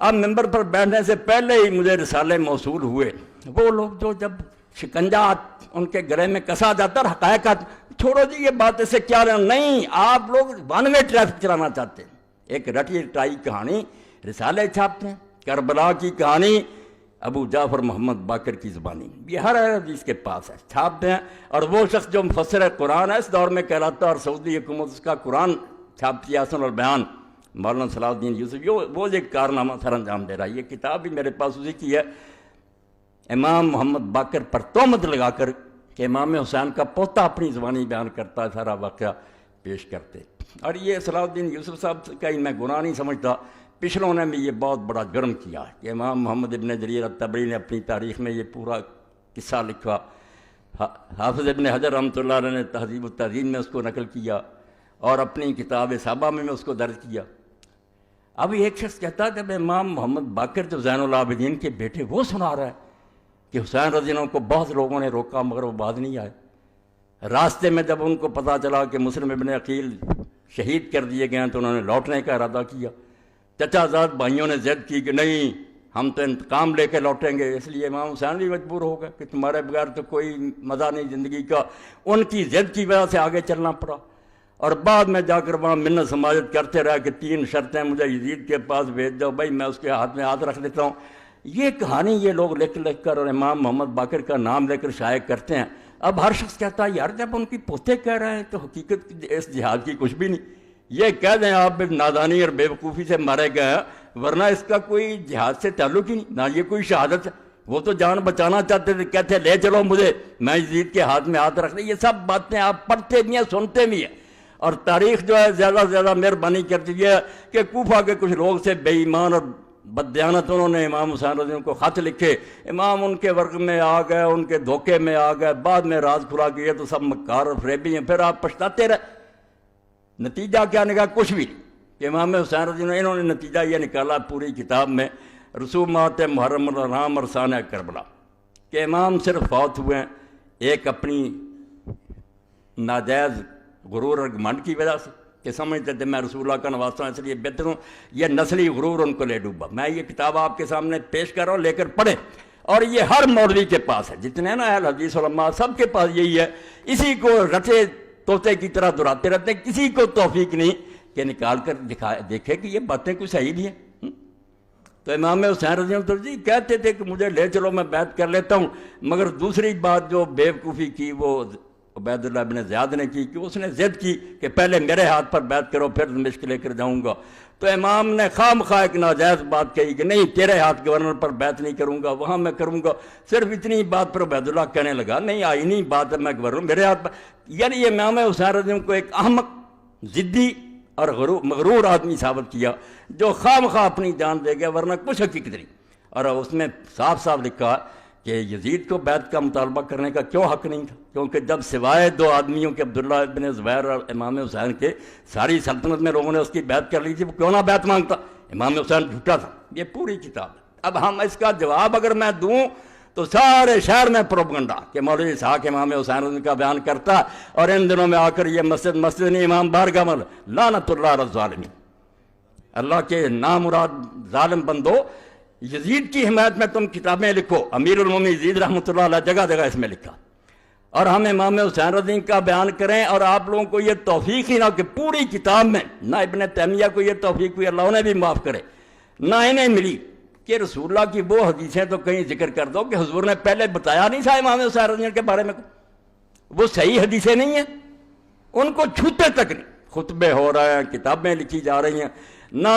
اب ممبر پر بیٹھنے سے پہلے ہی مجھے رسالے موصول ہوئے، وہ لوگ جو جب شکنجہ ان کے گلے میں کسا جاتا اور حقائق چھوڑو جی یہ بات سے کیا لینا، نہیں آپ لوگ ون وے ٹریفک چلانا چاہتے ہیں، ایک رٹی رٹائی کہانی رسالے چھاپتے ہیں، کربلا کی کہانی ابو جعفر محمد باقر کی زبانی، یہ ہر حدیث کے پاس ہے، چھاپتے ہیں، اور وہ شخص جو مفسر قرآن ہے اس دور میں کہلاتا ہے، اور سعودی حکومت اس کا قرآن چھاپتی ہے، حسن البیان مولانا صلاح الدین یوسف، وہ ایک کارنامہ سر انجام دے رہا ہے۔ یہ کتاب بھی میرے پاس اسی کی ہے، امام محمد باقر پر تہمت لگا کر کہ امام حسین کا پوتا اپنی زبانی بیان کرتا ہے، سارا واقعہ پیش کرتے، اور یہ صلاح الدین یوسف صاحب کا ہی میں گناہ نہیں سمجھتا، پچھلوں نے بھی یہ بہت بڑا جرم کیا کہ امام محمد ابن جریر الطبری نے اپنی تاریخ میں یہ پورا قصہ لکھا، حافظ ابن حجر رحمۃ اللہ علیہ نے تہذیب التہذیب میں اس کو نقل کیا، اور اپنی کتاب صحابہ میں اس کو درج کیا۔ اب ایک شخص کہتا ہے جب امام محمد باقر جو زین العابدین کے بیٹے وہ سنا رہا ہے کہ حسین رضی اللہ عنہ کو بہت لوگوں نے روکا مگر وہ بعد نہیں آئے، راستے میں جب ان کو پتہ چلا کہ مسلم ابن عقیل شہید کر دیے گئے ہیں تو انہوں نے لوٹنے کا ارادہ کیا، چچا زاد بھائیوں نے ضد کی کہ نہیں ہم تو انتقام لے کے لوٹیں گے، اس لیے امام حسین بھی مجبور ہو گئے کہ تمہارے بغیر تو کوئی مزہ نہیں زندگی کا، ان کی ضد کی وجہ سے آگے چلنا پڑا، اور بعد میں جا کر وہاں منت سماجت کرتے رہا کہ 3 شرطیں مجھے یزید کے پاس بھیج دو، بھائی میں اس کے ہاتھ میں ہاتھ رکھ دیتا ہوں۔ یہ کہانی یہ لوگ لکھ کر اور امام محمد باقر کا نام لے کر شائع کرتے ہیں۔ اب ہر شخص کہتا ہے یار جب ان کی پوتے کہہ رہے ہیں تو حقیقت اس جہاد کی کچھ بھی نہیں، یہ کہہ دیں آپ نادانی اور بے وقوفی سے مارے گئے ہیں، ورنہ اس کا کوئی جہاد سے تعلق ہی نہیں، نہ یہ کوئی شہادت ہے، وہ تو جان بچانا چاہتے تھے، کہتے لے چلو مجھے، میں یزید کے ہاتھ میں ہاتھ رکھ دیں۔ یہ سب باتیں آپ پڑھتے بھی ہیں سنتے بھی ہیں، اور تاریخ جو ہے زیادہ سے زیادہ مہربانی کرتی ہے کہ کوفہ کے کچھ لوگ سے بے ایمان اور بددیانت انہوں نے امام حسین رضی اللہ عنہ کو خط لکھے، امام ان کے ورق میں آ گئے، ان کے دھوکے میں آ گئے، بعد میں راز کھلا کہ یہ تو سب مکار اور فریبی ہیں، پھر آپ پچھتاتے رہے۔ نتیجہ کیا نکلا؟ کچھ بھی نہیں کہ امام حسین رضی اللہ عنہ، انہوں نے نتیجہ یہ نکالا پوری کتاب میں رسومات محرم الحرام اور سانح کربلا کہ امام صرف فوت ہوئے ہیں ایک اپنی ناجائز غرور اور گھمنڈ کی وجہ سے کہ سمجھتے تھے میں رسول اللہ کا نواسا ہوں اس لیے بہتر ہوں، یہ نسلی غرور ان کو لے ڈوبا۔ میں یہ کتاب آپ کے سامنے پیش کر رہا ہوں، لے کر پڑھیں، اور یہ ہر مولوی کے پاس ہے، جتنے نا اہل حدیث علماء سب کے پاس یہی ہے، اسی کو رٹے طوطے کی طرح دہراتے رہتے ہیں، کسی کو توفیق نہیں کہ نکال کر دیکھے کہ یہ باتیں کوئی صحیح نہیں ہیں۔ تو امام حسین رضی اللہ عنہ جی کہتے تھے کہ مجھے لے چلو میں بیعت کر لیتا ہوں، مگر دوسری بات جو بے وقوفی کی وہ عبید اللہ بن زیاد نے کی کہ اس نے ضد کی کہ پہلے میرے ہاتھ پر بیعت کرو پھر دمشق لے کر جاؤں گا، تو امام نے خام خواہ ایک ناجائز بات کہی کہ نہیں تیرے ہاتھ گورنر پر بیعت نہیں کروں گا، وہاں میں کروں گا، صرف اتنی بات پر عبید اللہ کہنے لگا نہیں آئینی بات ہے میں گورنر میرے ہاتھ پر، یعنی یہ امام حسین رضی اللہ عنہ کو ایک احمق ضدی اور مغرور آدمی ثابت کیا جو خام خواہ اپنی جان دے گیا ورنہ کچھ حقیقت نہیں، اور اس میں صاف صاف لکھا کہ یزید کو بیعت کا مطالبہ کرنے کا کیوں حق نہیں تھا، کیونکہ جب سوائے 2 آدمیوں کے عبداللہ ابن زبیر اور امام حسین کے ساری سلطنت میں لوگوں نے اس کی بیعت کر لی تھی، وہ کیوں نہ بیعت مانگتا، امام حسین جھوٹا تھا۔ یہ پوری کتاب ہے۔ اب ہم اس کا جواب اگر میں دوں تو سارے شہر میں پروپگنڈا کہ مولوی اسحاق امام حسین رضی کا بیان کرتا، اور ان دنوں میں آ کر یہ مسجد نہیں امام بارگاہ میں لعنت اللہ علی الظالمین، اللہ کے نامراد ظالم بندو، یزید کی حمایت میں تم کتابیں لکھو، امیر المومنین یزید رحمۃ اللہ علیہ جگہ جگہ اس میں لکھا، اور ہم امام حسین رضی کا بیان کریں، اور آپ لوگوں کو یہ توفیق ہی نہ کہ پوری کتاب میں نہ ابن تیمیہ کو یہ توفیق ہوئی، اللہ انہیں بھی معاف کرے، نہ انہیں ملی کہ رسول اللہ کی وہ حدیثیں تو کہیں ذکر کر دو کہ حضور نے پہلے بتایا نہیں تھا امام حسین رضی کے بارے میں، وہ صحیح حدیثیں نہیں ہیں، ان کو چھوتے تک نہیں، خطبے ہو رہے ہیں، کتابیں لکھی جا رہی ہیں، نہ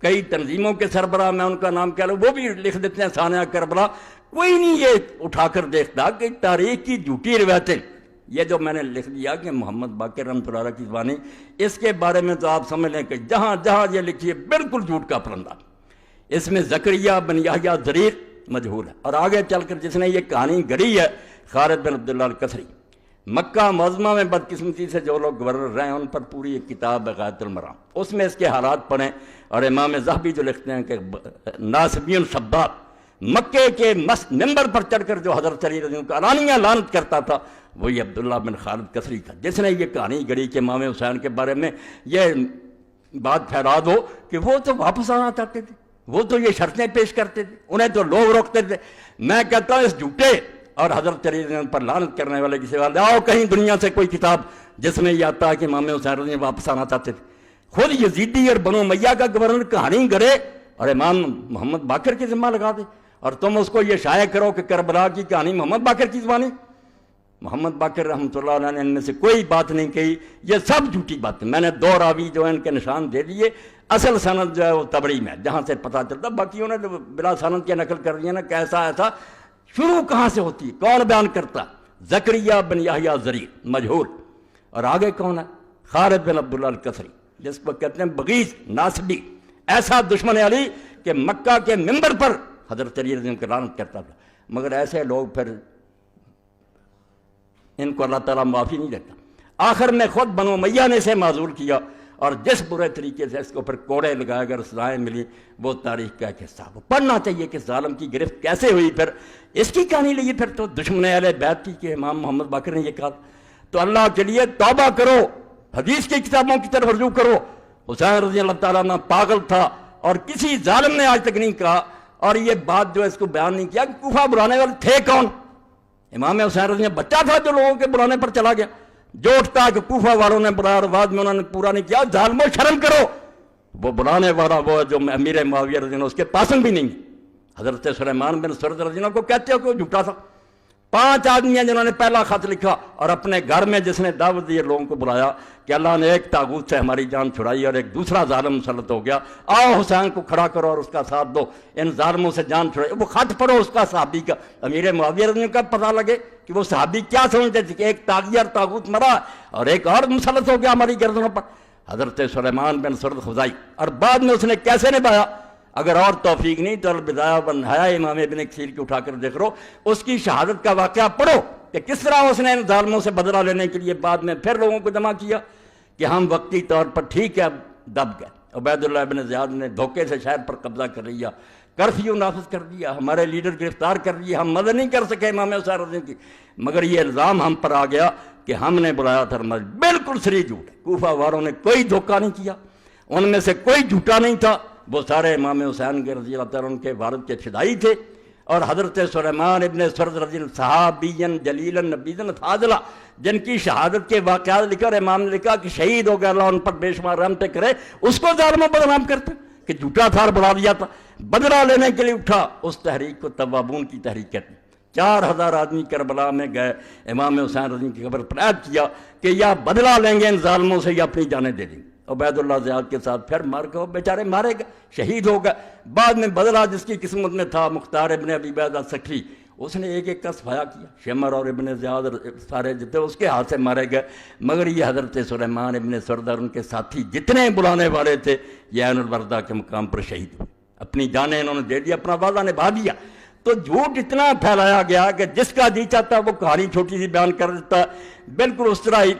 کئی تنظیموں کے سربراہ میں ان کا نام کہہ لوں وہ بھی لکھ دیتے ہیں سانحہ کربلا، کوئی نہیں یہ اٹھا کر دیکھتا کہ تاریخ کی جھوٹی روایتیں، یہ جو میں نے لکھ دیا کہ محمد باقر رحمۃ اللہ علیہ کی زبانی، اس کے بارے میں تو آپ سمجھ لیں کہ جہاں جہاں یہ لکھی ہے بالکل جھوٹ کا پرندہ، اس میں زکریا بن یحییٰ ضریر مجہول ہے، اور آگے چل کر جس نے یہ کہانی گڑھی ہے خالد بن عبداللہ الکسری، مکہ معظمہ میں بدقسمتی سے جو لوگ گورنر رہے ہیں ان پر پوری ایک کتاب ہے غایۃ المرام، اس میں اس کے حالات پڑھیں، اور امام ذہبی جو لکھتے ہیں کہ ناصبین سباب، مکے کے ممبر پر چڑھ کر جو حضرت علی رضی اللہ عنہ علانیہ لعنت کرتا تھا وہی عبداللہ بن خالد کسری تھا، جس نے یہ کہانی گڑھی کہ امام حسین کے بارے میں یہ بات پھیلا دو کہ وہ تو واپس آنا چاہتے تھے، وہ تو یہ شرطیں پیش کرتے تھے، انہیں تو لوگ روکتے تھے۔ میں کہتا ہوں اس جھوٹے اور حضرت علی پر لعنت کرنے والے کی سوال آؤ کہیں دنیا سے کوئی کتاب جس میں یہ آتا ہے کہ امام حسین رضی اللہ واپس آنا چاہتے تھے۔ خود یزیدی اور بنو امیہ کا گورنر کہانی گڑے اور امام محمد باقر کی ذمہ لگا دے، اور تم اس کو یہ شائع کرو کہ کربلا کی کہانی محمد باقر کی زبانی۔ محمد باقر رحمۃ اللہ علیہ نے ان میں سے کوئی بات نہیں کہی، یہ سب جھوٹی باتیں۔ میں نے 2 راوی جو ہیں ان کے نشان دے دیے، اصل سند جو ہے وہ تبری میں جہاں سے پتہ چلتا، باقی انہوں نے بلا سند کی نقل کر دیا نا، کیسا ایسا شروع کہاں سے ہوتی ہے، کون بیان کرتا؟ زکریہ بن یحییٰ زریع مجہول، اور آگے کون ہے؟ خالد بن عبداللہ الکسری، جس کو کہتے ہیں بغیض ناصبی، ایسا دشمن علی کہ مکہ کے منبر پر حضرت علی رضی اللہ عنہ لعنت کرتا تھا۔ مگر ایسے لوگ پھر ان کو اللہ تعالیٰ معافی نہیں دیتا۔ آخر میں خود بنو امیہ نے اسے معذور کیا، اور جس برے طریقے سے اس کو پھر کوڑے لگائے کر سزائیں ملی، وہ تاریخ کا ایک حصہ وہ پڑھنا چاہیے کہ ظالم کی گرفت کیسے ہوئی۔ پھر اس کی کہانی لیے پھر تو دشمن اہل بیت کی کہ امام محمد باقر نے یہ کہا۔ تو اللہ کے لیے توبہ کرو، حدیث کی کتابوں کی طرف رجوع کرو۔ حسین رضی اللہ تعالیٰ عنہ پاگل تھا، اور کسی ظالم نے آج تک نہیں کہا، اور یہ بات جو ہے اس کو بیان نہیں کیا کہ کوفہ بلانے والے تھے کون؟ امام حسین رضی اللہ بچہ تھا جو لوگوں کے بلانے پر چلا گیا، جو اٹھتا کہ کوفہ والوں نے بلایا اور بعد میں انہوں نے پورا نہیں کیا۔ ظالموں شرم کرو، وہ بلانے والا وہ جو امیر معاویہ رضی اللہ اس کے پاسنگ بھی نہیں۔ حضرت سلیمان بن سرد رضی اللہ کو کہتے ہو کہ وہ جھوٹا تھا۔ 5 آدمی ہیں جنہوں نے پہلا خط لکھا، اور اپنے گھر میں جس نے دعوت دی لوگوں کو بلایا کہ اللہ نے ایک طاغوت سے ہماری جان چھڑائی اور ایک دوسرا ظالم مسلط ہو گیا، آؤ حسین کو کھڑا کرو اور اس کا ساتھ دو، ان ظالموں سے جان چھڑائی۔ وہ خط پڑھو اس کا صحابی کا، امیر معاویہ رضی اللہ کا پتہ لگے کہ وہ صحابی کیا سمجھتے تھے کہ ایک طاغیہ اور طاغوت مرا اور ایک اور مسلط ہو گیا ہماری گردنوں پر۔ حضرت سلیمان بن سرد خزائی، اور بعد میں اس نے کیسے نبھایا؟ اگر اور توفیق نہیں تو البدایہ والنہایہ امام ابن کثیر کی اٹھا کر دیکھ رہو، اس کی شہادت کا واقعہ پڑھو کہ کس طرح اس نے ان ظالموں سے بدلہ لینے کے لیے بعد میں پھر لوگوں کو جمع کیا کہ ہم وقتی طور پر ٹھیک ہے دب گئے۔ عبید اللہ ابن زیاد نے دھوکے سے شہر پر قبضہ کر لیا، کرفیو نافذ کر دیا، ہمارے لیڈر گرفتار کر لیے، ہم مدد نہیں کر سکے امام حسین رضی اللہ کی، مگر یہ الزام ہم پر آ گیا کہ ہم نے بلایا تھا۔ بالکل صریح جھوٹ ہے، کوفہ والوں نے کوئی دھوکہ نہیں کیا، ان میں سے کوئی جھوٹا نہیں تھا، وہ سارے امام حسین کے رضی اللہ تعالیٰ عنہ کے والد کے فدائی تھے۔ اور حضرت سلیمان ابن سرد رضی اللہ صحابین جلیل نبیذ فاضلہ، جن کی شہادت کے واقعات لکھا اور امام نے لکھا کہ شہید ہو گیا، اللہ ان پر بے شمار رحمتیں کرے، اس کو ظالموں بدنام کرتے کہ جھوٹا تھا اور بڑھا دیا تھا، بدلہ لینے کے لیے اٹھا۔ اس تحریک کو توابون کی تحریک کہتے ہیں۔ 4000 آدمی کربلا میں گئے، امام حسین رضی اللہ کی خبر پر عید کیا کہ یا بدلہ لیں گے ان ظالموں سے یا اپنی جانیں دے دیں گے۔ عبید اللہ زیاد کے ساتھ پھر مار گئے، بیچارے مارے گئے، شہید ہو گئے۔ بعد میں بدلہ جس کی قسمت میں تھا، مختار ابن ابی عبیدہ سکری، اس نے ایک ایک کا صفایا کیا، شمر اور ابن زیاد سارے جتنے اس کے ہاتھ سے مارے گئے۔ مگر یہ حضرت سلیمان ابن سرد اور ان کے ساتھی جتنے بلانے والے تھے یہ عین الوردہ کے مقام پر شہید ہوئے، اپنی جانیں انہوں نے دے دی، اپنا وعدہ نبھا دیا۔ تو جھوٹ اتنا پھیلایا گیا کہ جس کا جی چاہتا وہ کہانی چھوٹی سی بیان کر دیتا۔ بالکل اس طرح ہی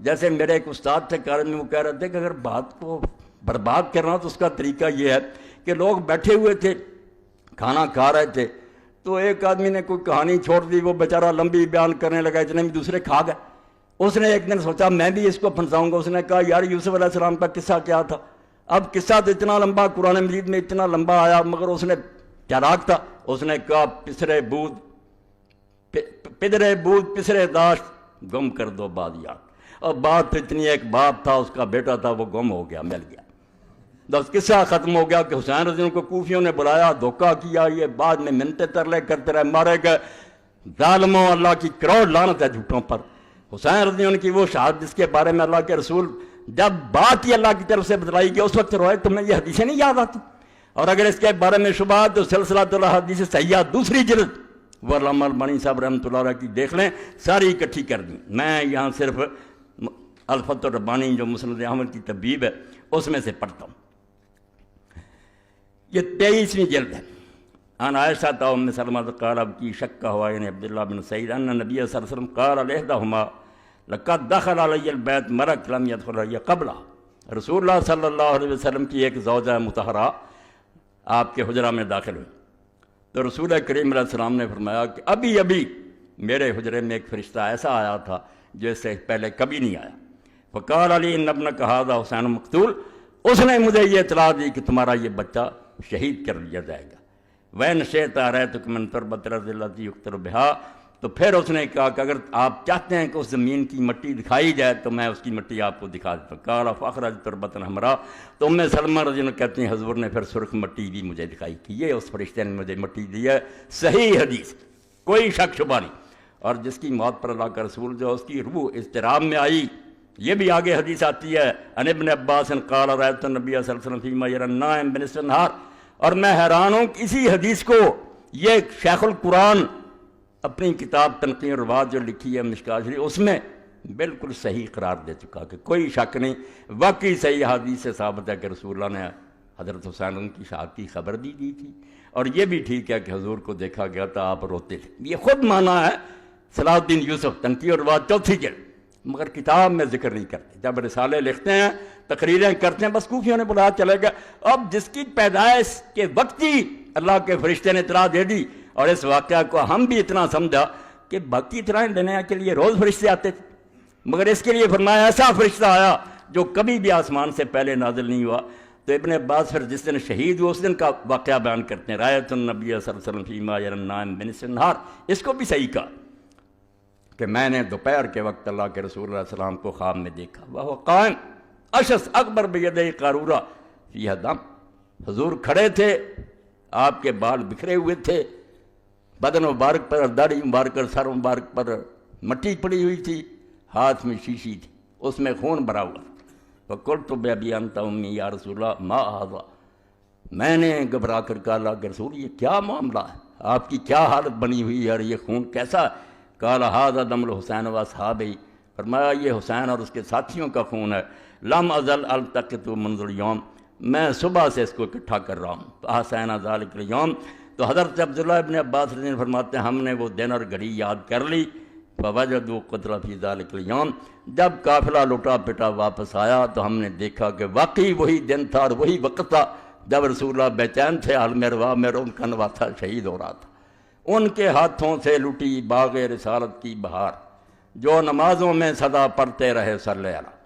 جیسے میرے ایک استاد تھے کالج میں، وہ کہہ رہے تھے کہ اگر بات کو برباد کرنا تو اس کا طریقہ یہ ہے کہ لوگ بیٹھے ہوئے تھے، کھانا کھا رہے تھے، تو ایک آدمی نے کوئی کہانی چھوڑ دی، وہ بیچارہ لمبی بیان کرنے لگا، اتنے میں دوسرے کھا گئے۔ اس نے ایک دن سوچا میں بھی اس کو پھنساؤں گا، اس نے کہا یار یوسف علیہ السلام کا قصہ کیا تھا؟ اب قصہ تو اتنا لمبا قرآن مجید میں اتنا لمبا آیا، مگر اس نے چالاک تھا، اس نے کہا پسرے بود پسرے داشت گم کر دو بعد یاد۔ اور بات اتنی، ایک باپ تھا، اس کا بیٹا تھا، وہ گم ہو گیا، مل گیا، بس قصہ ختم ہو گیا کہ حسین رضی اللہ کو کوفیوں نے بلایا، دھوکہ کیا، یہ بعد میں منتیں ترلے کرتے رہے، مارے گئے۔ ظالموں، اللہ کی کروڑ لعنت ہے جھوٹوں پر۔ حسین رضی اللہ کی وہ شہادت جس کے بارے میں اللہ کے رسول جب بات ہی اللہ کی طرف سے بتلائی گئی اس وقت روئے، تمہیں یہ حدیثیں نہیں یاد آتی؟ اور اگر اس کے بارے میں شبہات تو سلسلۃ الحدیث صحیحہ دوسری جلد وہ علامہ البانی صاحب رحمۃ اللہ علیہ کی دیکھ لیں، ساری اکٹھی کر دیں۔ میں یہاں صرف الفتح الربانی جو مسند احمد کی طبیب ہے اس میں سے پڑھتا ہوں۔ یہ 23ویں جلد ہے۔ عن عائشہ ام سلمہ قال اب کی شک کا ہوا یعنی عبداللہ بن سعید ان نبی صلی اللہ علیہ وسلم قال لإحداہما لقد دخل علی البیت مرک لم یدخل علی قبلہ۔ رسول اللہ صلی اللہ علیہ وسلم کی ایک زوجہ مطہرہ آپ کے حجرہ میں داخل ہوئی، تو رسول کریم علیہ السلام نے فرمایا کہ ابھی میرے حجرے میں ایک فرشتہ ایسا آیا تھا جو اس سے پہلے کبھی نہیں آیا۔ فقال علی ان ابنک ھذا حسین مقتول، اس نے مجھے یہ اطلاع دی کہ تمہارا یہ بچہ شہید کر دیا جائے گا۔ وین شئت ارأیتک من تربۃ الارض التی یقتل بہا، تو پھر اس نے کہا کہ اگر آپ چاہتے ہیں کہ اس زمین کی مٹی دکھائی جائے تو میں اس کی مٹی آپ کو دکھا دیتا ہوں۔ قال فاخرج تربۃ حمراء، تو ام سلمہ رضی اللہ عنہ کہتی ہیں حضور نے پھر سرخ مٹی بھی مجھے دکھائی کہ یہ اس فرشتے نے مجھے مٹی دی ہے۔ صحیح حدیث، کوئی شک شبہ نہیں۔ اور جس کی موت پر اللہ کا رسول جو اس کی روح اضطراب میں آئی، یہ بھی آگے حدیث آتی ہے، عن ابن عباس قال رأیت النبی صلی اللہ علیہ وسلم فیما یری النائم بنصف النہار، اور میں حیران ہوں کہ اسی حدیث کو یہ شیخ القرآن اپنی کتاب تنقیح الروات جو لکھی ہے مشکوٰۃ شریف، اس میں بالکل صحیح قرار دے چکا کہ کوئی شک نہیں، واقعی صحیح حدیث سے ثابت ہے کہ رسول اللہ نے حضرت حسین ان کی شہادت کی خبر دی تھی، اور یہ بھی ٹھیک ہے کہ حضور کو دیکھا گیا تھا آپ روتے تھے، یہ خود مانا ہے صلاح الدین یوسف تنقیح الروات 4 جلد، مگر کتاب میں ذکر نہیں کرتے۔ جب رسالے لکھتے ہیں، تقریریں کرتے ہیں، بس کوفیوں نے بلایا چلے گا۔ اب جس کی پیدائش کے وقت ہی اللہ کے فرشتے نے اطلاع دے دی، اور اس واقعہ کو ہم بھی اتنا سمجھا کہ باقی اطلاعیں دینے کے لیے روز فرشتے آتے تھے، مگر اس کے لیے فرمایا ایسا فرشتہ آیا جو کبھی بھی آسمان سے پہلے نازل نہیں ہوا۔ تو ابن عباس پھر جس دن شہید ہوئے اس دن کا واقعہ بیان کرتے ہیں، رأیت النبی صلی اللہ علیہ وسلم فیما یری النائم بنصف النہار، اس کو بھی صحیح کہا کہ میں نے دوپہر کے وقت اللہ کے رسول اللہ علیہ وسلم کو خواب میں دیکھا، وہو قائم اشس اکبر بیدیہ قارورہ فیہا دم، حضور کھڑے تھے، آپ کے بال بکھرے ہوئے تھے، بدن مبارک پر، داڑھی مبارک پر، سر مبارک پر مٹی پڑی ہوئی تھی، ہاتھ میں شیشی تھی، اس میں خون بھرا ہوا تھا۔ فقلت بأبی انت امی یا رسول اللہ ما ھذا، میں نے گھبرا کر کہا اللہ کے رسول یہ کیا معاملہ ہے، آپ کی کیا حالت بنی ہوئی ہے، اور یہ خون کیسا ہے؟ قال ھذا دم الحسین واصحابہ، فرمایا یہ حسین اور اس کے ساتھیوں کا خون ہے، لم ازل التقط منذ اليوم، میں صبح سے اس کو اکٹھا کر رہا ہوں۔ فاحسین ذلک الیوم، تو حضرت عبداللہ ابن عباس رضی اللہ عنہ فرماتے ہیں ہم نے وہ دن اور گھڑی یاد کر لی، فوجدوا قتل فی ذلک الیوم، جب قافلہ لٹا پٹا واپس آیا تو ہم نے دیکھا کہ واقعی وہی دن تھا اور وہی وقت تھا جب رسول اللہ بے چین تھے، عالم ارواح میں ان کا نواسا شہید ہو رہا تھا۔ ان کے ہاتھوں سے لٹی باغ رسالت کی بہار، جو نمازوں میں صدا پڑھتے رہے صلی اللہ علیہ وسلم۔